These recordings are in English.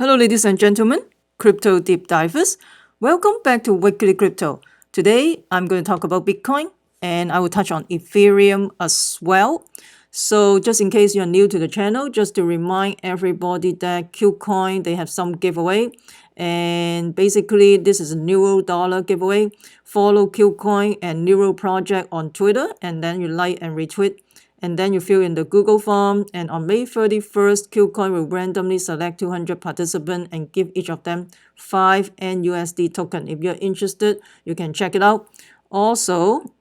Hello, ladies and gentlemen, crypto deep divers. Welcome back to Weekly Crypto. Today, I'm going to talk about Bitcoin and I will touch on Ethereum as well. So just in case you're new to the channel, just to remind everybody that Kucoin, they have some giveaway. And basically, this is a $0 giveaway. Follow Kucoin and Neuro Project on Twitter, and then you like and retweet. And then you fill in the Google form, and on May 31st, Kucoin will randomly select 200 participants and give each of them 5 NUSD token. If you're interested, you can check it out. Also,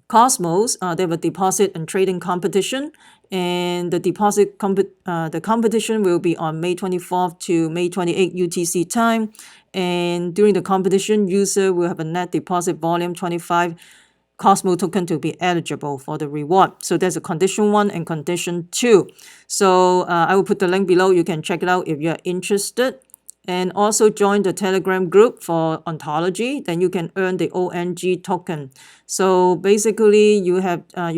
Cosmos, they have a deposit and trading competition, and the competition will be on May 24th to May 28th UTC time. And during the competition, user will have a net deposit volume 25 Cosmo token to be eligible for the reward. So there's a condition 1 and condition 2. So I will put the link below. You can check it out if you're interested. And also join the Telegram group for Ontology. Then you can earn the ONG token. So basically, you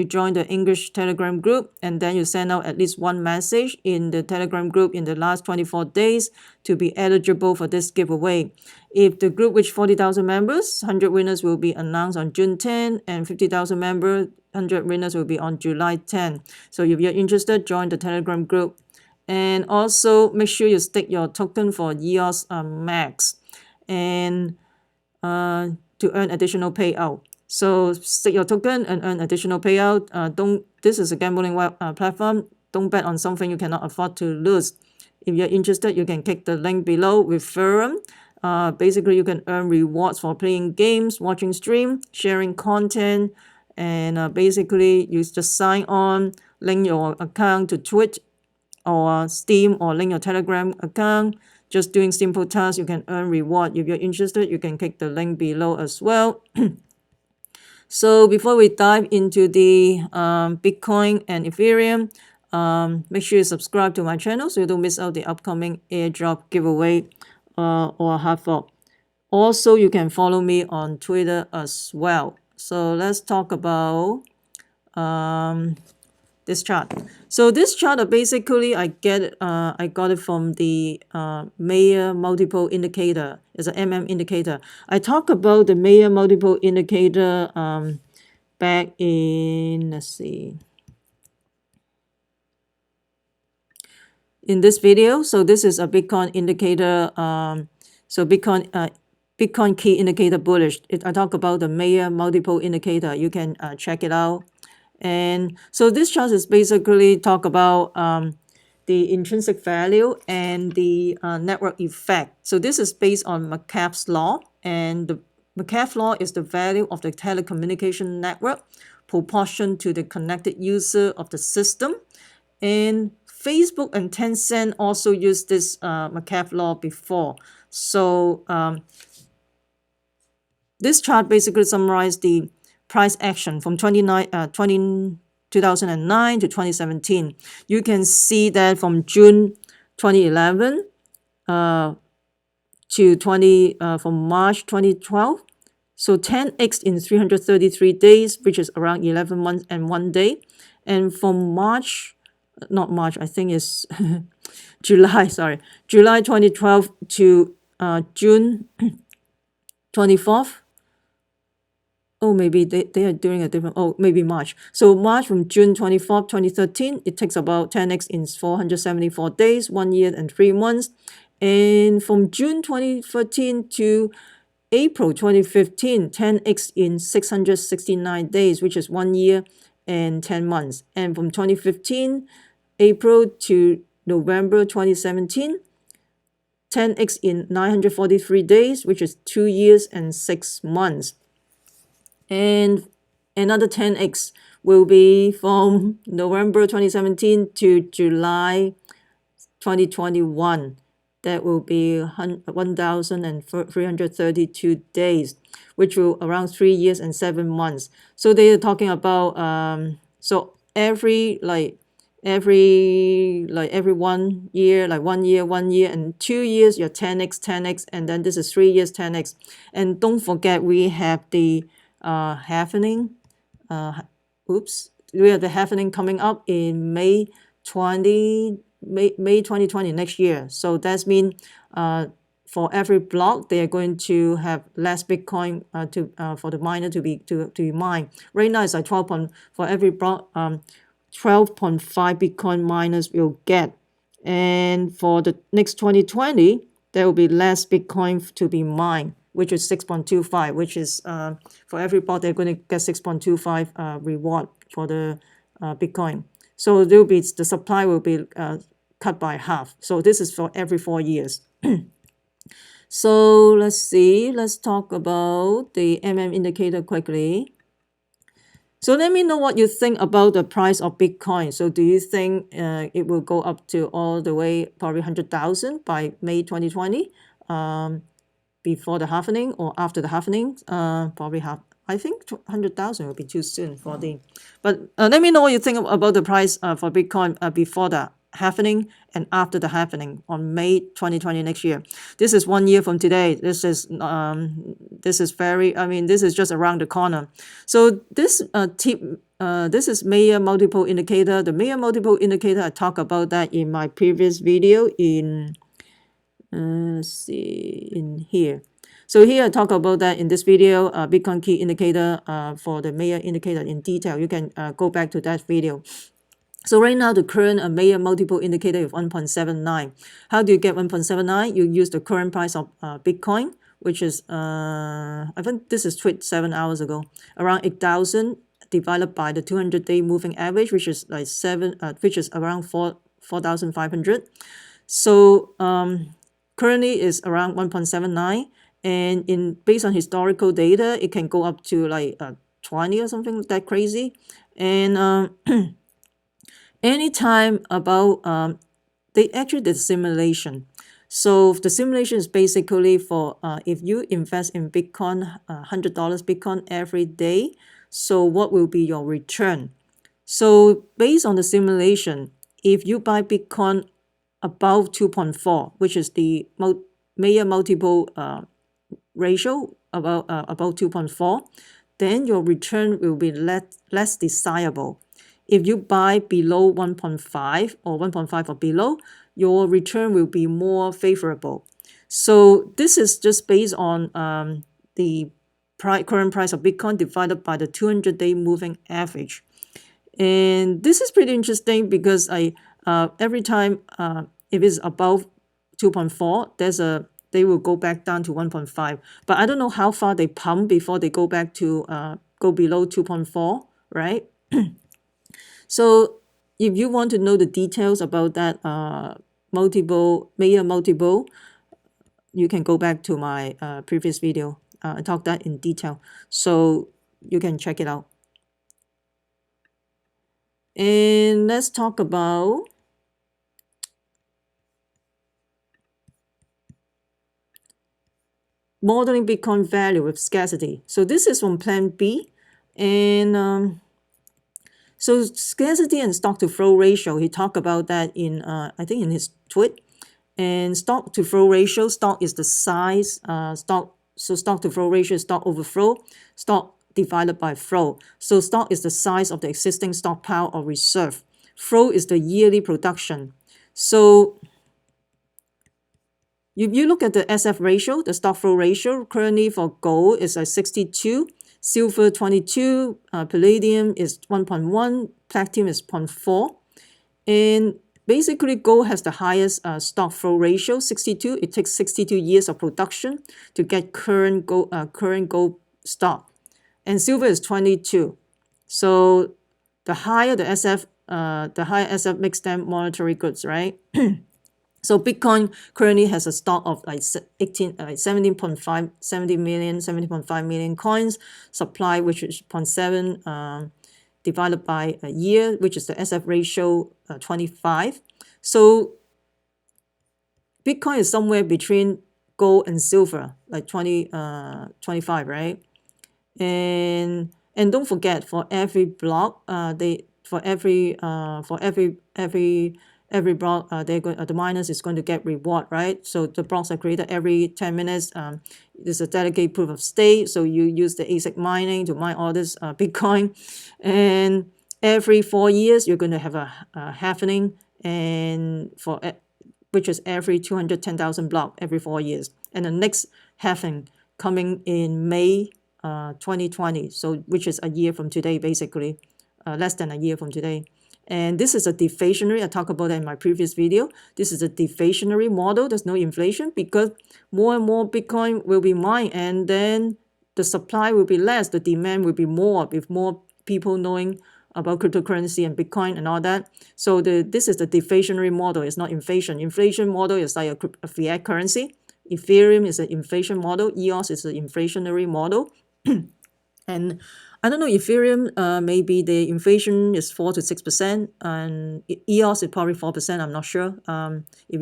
join the English Telegram group, and then you send out at least one message in the Telegram group in the last 24 days to be eligible for this giveaway. If the group reach 40,000 members, 100 winners will be announced on June 10, and 50,000 members, 100 winners will be on July 10. So if you're interested, join the Telegram group. And also make sure you stake your token for EOSMax and to earn additional payout. So stake your token and earn additional payout. This is a gambling platform. Don't bet on something you cannot afford to lose. If you're interested, you can click the link below. Refereum. Basically, you can earn rewards for playing games, watching stream, sharing content, and basically you just sign on, link your account to Twitch or Steam, or link your Telegram account. Just doing simple tasks, you can earn reward. If you're interested, you can click the link below as well. So before we dive into the Bitcoin and Ethereum, make sure you subscribe to my channel so you don't miss out the upcoming airdrop giveaway or hard fork. Also, you can follow me on Twitter as well. So let's talk about this chart. So this chart basically I got it from the Mayer multiple indicator. It's an indicator. I talked about the Mayer multiple indicator back in, let's see, in this video. So this is a Bitcoin indicator. So Bitcoin key indicator bullish. I talk about the Mayer multiple indicator. You can check it out. And so this chart is basically talk about the intrinsic value and the network effect. So this is based on Metcalfe's law, and the Metcalfe's law is the value of the telecommunication network proportion to the connected user of the system. And Facebook and Tencent also used this Metcalfe law before. So this chart basically summarizes the price action from 2009 to 2017. You can see that from June 2011 to from March 2012. So 10x in 333 days, which is around 11 months and 1 day. And from I think it's July 2012 to June 24th. Oh, maybe they are doing a different, maybe March. So March from June 24th, 2013, it takes about 10x in 474 days, 1 year and 3 months. And from June 2013 to April 2015, 10x in 669 days, which is 1 year and 10 months. And from 2015, April to November 2017, 10x in 943 days, which is 2 years and 6 months. And another 10x will be from November 2017 to July 2021. That will be 1,332 days, which will around 3 years and 7 months. So they are talking about so every 1 year, like 1 year, 1 year, and 2 years, you're 10x, and then this is 3 years 10x. And don't forget we have the halvening. We have the halvening coming up in May 20 May 2020 next year. So that's mean for every block they are going to have less Bitcoin for the miner to be mined. Right now it's like 12 for every block 12.5 Bitcoin miners will get, and for the next 2020 there will be less Bitcoin to be mined, which is 6.25, which is for every block they're going to get 6.25 reward for the Bitcoin. So there will be the supply will be cut by half. So this is for every 4 years. So let's talk about the indicator quickly. So let me know what you think about the price of Bitcoin. So do you think it will go up to all the way probably 100,000 by May 2020 before the halving or after the halving? Probably I think 100,000 will be too soon for the. But let me know what you think about the price for Bitcoin before the halving and after the halving on May 2020 next year. This is 1 year from today. This is very. I mean, this is just around the corner. So this this is Mayer multiple indicator. The Mayer multiple indicator, I talked about that in my previous video in let's see, in here. So here I talk about that in this video, Bitcoin key indicator for the Mayer indicator in detail. You can go back to that video. So right now the current Mayer multiple indicator is 1.79. How do you get 1.79? You use the current price of Bitcoin, which is I think this is tweet 7 hours ago, around 8,000 divided by the 200-day moving average, which is like which is around 4,500. So currently is around 1.79, and based on historical data, it can go up to like 20 or something that crazy. And anytime about they actually did simulation. So the simulation is basically for if you invest in Bitcoin, $100 Bitcoin every day, so what will be your return? So based on the simulation, if you buy Bitcoin above 2.4, which is the Mayer multiple ratio about 2.4, then your return will be less desirable. If you buy below 1.5 or 1.5 or below, your return will be more favorable. So this is just based on the current price of Bitcoin divided by the 200-day moving average. And this is pretty interesting because every time if it's above 2.4, they will go back down to 1.5. But I don't know how far they pump before they go back to go below 2.4, right? So if you want to know the details about that Mayer multiple, you can go back to my previous video. I talked that in detail, so you can check it out. And let's talk about modeling Bitcoin value with scarcity. So this is from Plan B, and so scarcity and stock to flow ratio, he talked about that in I think in his tweet. And stock to flow ratio, stock is the size, stock to flow ratio is stock overflow, stock divided by flow. So stock is the size of the existing stockpile or reserve. Flow is the yearly production. So if you look at the SF ratio, the stock flow ratio, currently for gold is like 62, silver 22, palladium is 1.1, platinum is 0.4. And basically gold has the highest stock flow ratio, 62. It takes 62 years of production to get current gold stock. And silver is 22. So the higher the higher SF makes them monetary goods, right? So Bitcoin currently has a stock of like 17.5 million coins, supply which is 0.7 divided by a year, which is the SF ratio 25. So Bitcoin is somewhere between gold and silver, like 25, right? And don't forget, for every block, every block, the miners is going to get reward, right? So the blocks are created every 10 minutes. There's a dedicated proof of stake. So you use the ASIC mining to mine all this Bitcoin. And every 4 years, you're going to have a halving. and which is every 210,000 block every 4 years. And the next halving coming in May 2020, so which is a year from today, basically, less than a year from today. And this is a deflationary, I talked about that in my previous video. This is a deflationary model. There's no inflation because more and more Bitcoin will be mined, and then the supply will be less, the demand will be more, with more people knowing about cryptocurrency and Bitcoin and all that. So this is the deflationary model. It's not inflation. Inflation model is like a fiat currency. Ethereum is an inflation model. EOS is an inflationary model. And I don't know, Ethereum, maybe the inflation is 4 to 6%, and EOS is probably 4%. I'm not sure. If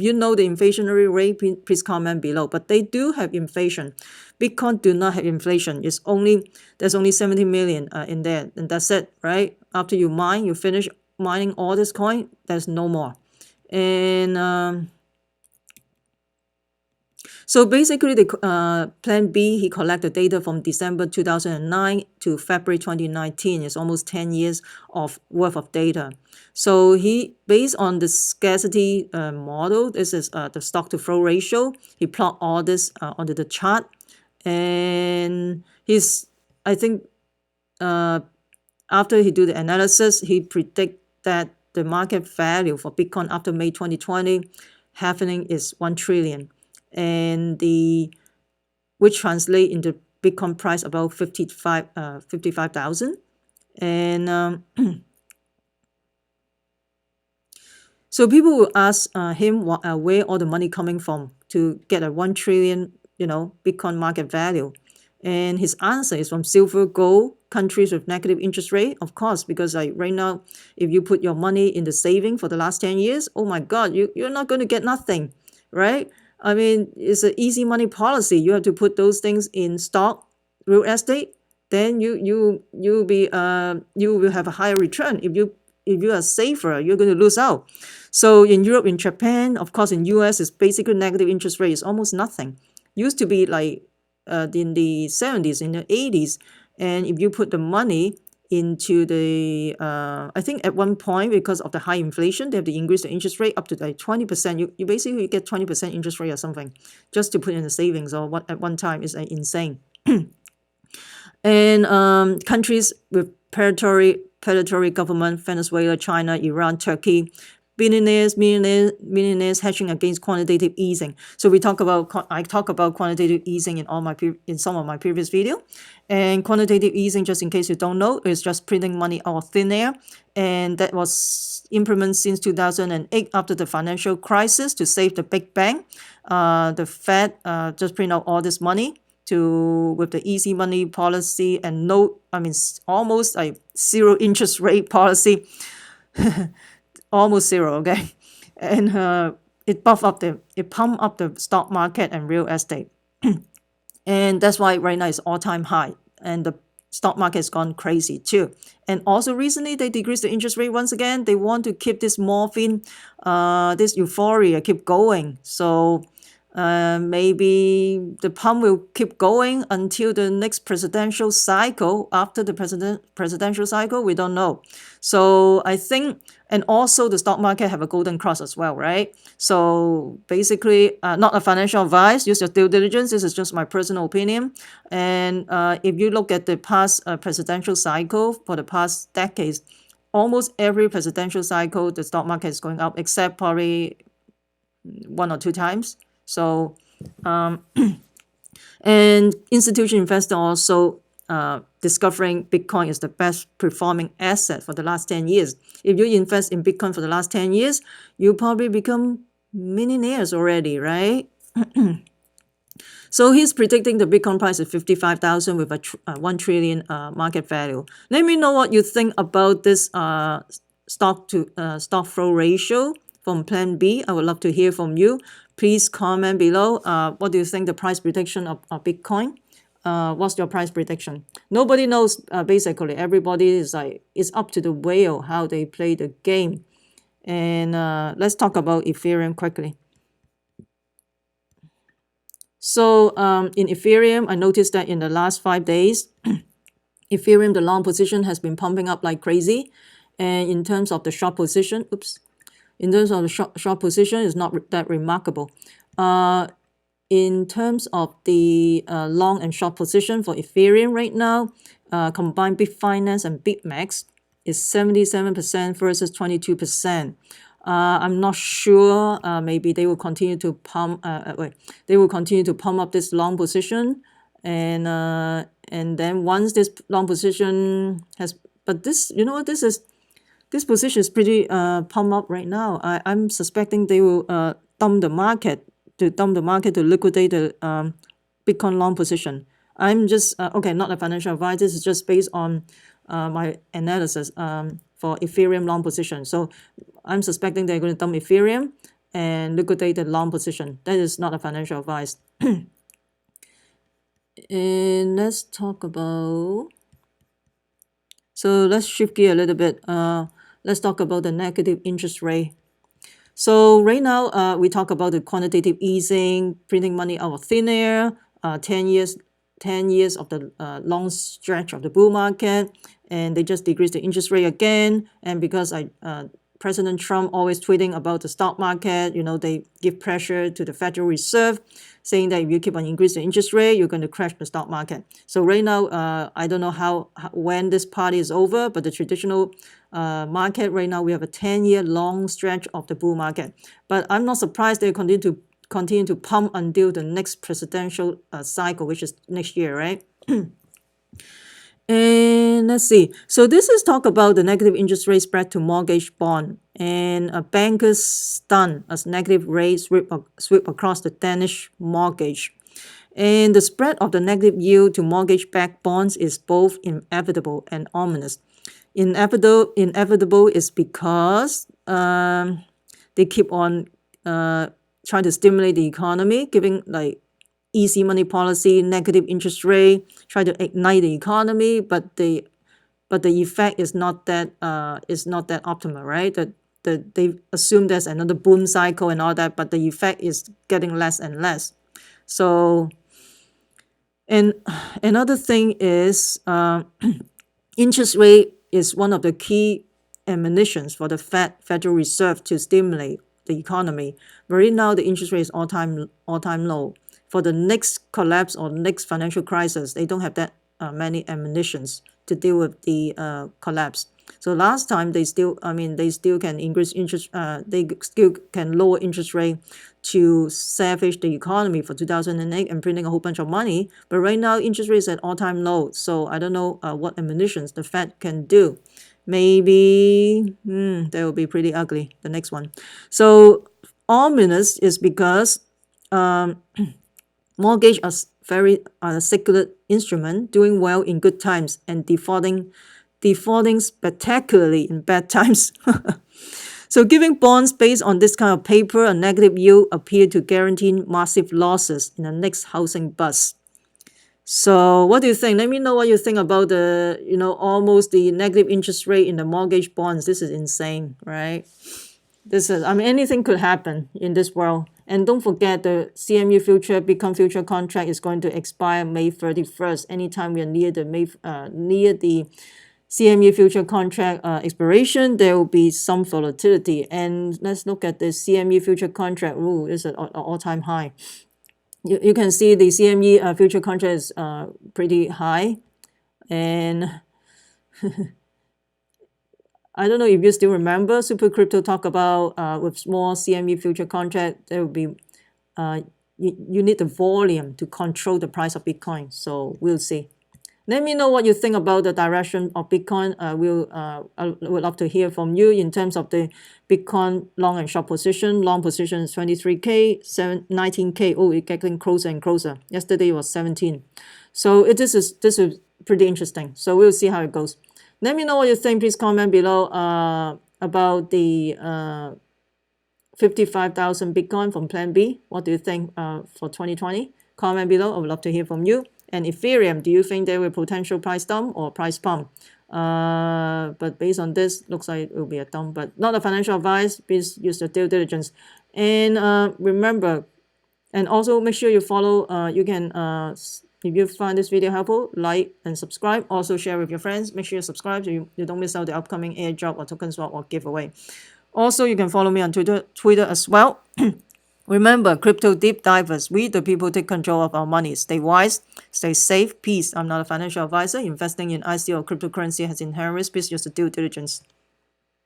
you know the inflationary rate, please comment below. But they do have inflation. Bitcoin do not have inflation. There's only 70 million in there, and that's it, right? After you finish mining all this coin, there's no more. And so basically, the Plan B, he collected data from December 2009 to February 2019. It's almost 10 years worth of data. So he, based on the scarcity model, this is the stock to flow ratio. He plot all this onto the chart, and I think after he do the analysis, he predict that the market value for Bitcoin after May 2020 halving is 1 trillion. And which translate into Bitcoin price about 55,000. And so people will ask him where all the money coming from to get a 1 trillion, Bitcoin market value. And his answer is from silver, gold, countries with negative interest rate, of course, because right now, if you put your money in the saving for the last 10 years, oh my God, you're not going to get nothing, right? I mean, it's an easy money policy. You have to put those things in stock, real estate. Then you will have a higher return. If you are safer, you're going to lose out. So in Europe, in Japan, of course, in US, it's basically negative interest rate. It's almost nothing. Used to be like in the 70s, in the 80s, and if you put the money into the I think at one point, because of the high inflation, they have to increase the interest rate up to like 20%. You basically get 20% interest rate or something just to put in the savings, or what at one time is insane. And countries with predatory government, Venezuela, China, Iran, Turkey, millionaires hedging against quantitative easing. So I talk about quantitative easing in some of my previous video. And quantitative easing, just in case you don't know, is just printing money out of thin air, and that was implemented since 2008 after the financial crisis to save the big bank. The Fed just print out all this money with the easy money policy and almost like zero interest rate policy. Almost zero, okay? And it pumped up the stock market and real estate. And that's why right now it's all-time high, and the stock market has gone crazy too. And also recently they decreased the interest rate once again. They want to keep this morphine, this euphoria keep going. So maybe the pump will keep going until the next presidential cycle. After the presidential cycle, we don't know. So I think, and also the stock market have a golden cross as well, right? So basically, not a financial advice, use your due diligence. This is just my personal opinion. And if you look at the past presidential cycle for the past decades, almost every presidential cycle, the stock market is going up, except probably 1 or 2 times. So, and institutional investor also discovering Bitcoin is the best performing asset for the last 10 years. If you invest in Bitcoin for the last 10 years, you probably become millionaires already, right? So he's predicting the Bitcoin price is 55,000 with a 1 trillion market value. Let me know what you think about this stock flow ratio from Plan B. I would love to hear from you. Please comment below. What do you think the price prediction of Bitcoin? What's your price prediction? Nobody knows, basically. Everybody is like, it's up to the whale how they play the game. And let's talk about Ethereum quickly. So in Ethereum, I noticed that in the last 5 days, Ethereum, the long position has been pumping up like crazy. And in terms of the short position, in terms of the short position, is not that remarkable. In terms of the long and short position for Ethereum right now, combined Bitfinance and BitMEX is 77% versus 22%. I'm not sure. Maybe they will continue to pump. They will continue to pump up this long position, and then once this long position has, but this, you know what, this position is pretty pump up right now. I'm suspecting they will dump the market to liquidate the Bitcoin long position. I'm just okay, not a financial advisor. This is just based on my analysis for Ethereum long position. So I'm suspecting they're going to dump Ethereum and liquidate the long position. That is not a financial advice. And let's talk about. So let's shift gear a little bit. Let's talk about the negative interest rate. So right now, we talk about the quantitative easing, printing money out of thin air, 10 years of the long stretch of the bull market, and they just decreased the interest rate again. And because President Trump always tweeting about the stock market, they give pressure to the Federal Reserve, saying that if you keep on increasing the interest rate, you're going to crash the stock market. So right now, I don't know when this party is over, but the traditional market right now, we have a 10-year long stretch of the bull market. But I'm not surprised they continue to pump until the next presidential cycle, which is next year, right? And let's see. So this is talk about the negative interest rate spread to mortgage bond, and bankers stunned as negative rates sweep across the Danish mortgage. And the spread of the negative yield to mortgage-backed bonds is both inevitable and ominous. Inevitable is because they keep on trying to stimulate the economy, giving like easy money policy, negative interest rate, try to ignite the economy, but the effect is not that optimal, right? That they assume there's another boom cycle and all that, but the effect is getting less and less. So, and another thing is interest rate is one of the key ammunitions for the Federal Reserve to stimulate the economy. But right now, the interest rate is all-time low. For the next collapse or next financial crisis, they don't have that many ammunitions to deal with the collapse. So last time they still can increase interest. They still can lower interest rate to savage the economy for 2008 and printing a whole bunch of money. But right now, interest rate is at all-time low. So I don't know what ammunitions the Fed can do. Maybe that will be pretty ugly. The next one. So ominous is because mortgage are very secular instrument, doing well in good times and defaulting spectacularly in bad times. So giving bonds based on this kind of paper a negative yield appear to guarantee massive losses in the next housing bust. So what do you think? Let me know what you think about the, almost the negative interest rate in the mortgage bonds. This is insane, right? Anything could happen in this world. And don't forget the CME future, Bitcoin future contract is going to expire May 31st. Anytime we are near the CME future contract expiration, there will be some volatility. And let's look at the CME future contract. It's at all-time high. You can see the CME future contract is pretty high. And I don't know if you still remember, Super Crypto talk about with small CME future contract, there will be, you need the volume to control the price of Bitcoin. So we'll see. Let me know what you think about the direction of Bitcoin. I would love to hear from you in terms of the Bitcoin long and short position. Long position is 23K, 19K. Oh, it's getting closer and closer. Yesterday it was 17. So this is pretty interesting. So we'll see how it goes. Let me know what you think. Please comment below about the 55,000 Bitcoin from Plan B. What do you think for 2020? Comment below. I would love to hear from you. And Ethereum, do you think there will potential price dump or price pump? But based on this, looks like it will be a dump, but not a financial advice. Please use your due diligence. And remember, and also make sure you follow, you can If you find this video helpful, like and subscribe. Also share with your friends. Make sure you subscribe so you don't miss out the upcoming airdrop or token swap or giveaway. Also, you can follow me on Twitter as well. Remember, crypto deep divers, we the people take control of our money. Stay wise, stay safe, peace. I'm not a financial advisor. Investing in ICO or cryptocurrency has inherent risk. Please use the due diligence.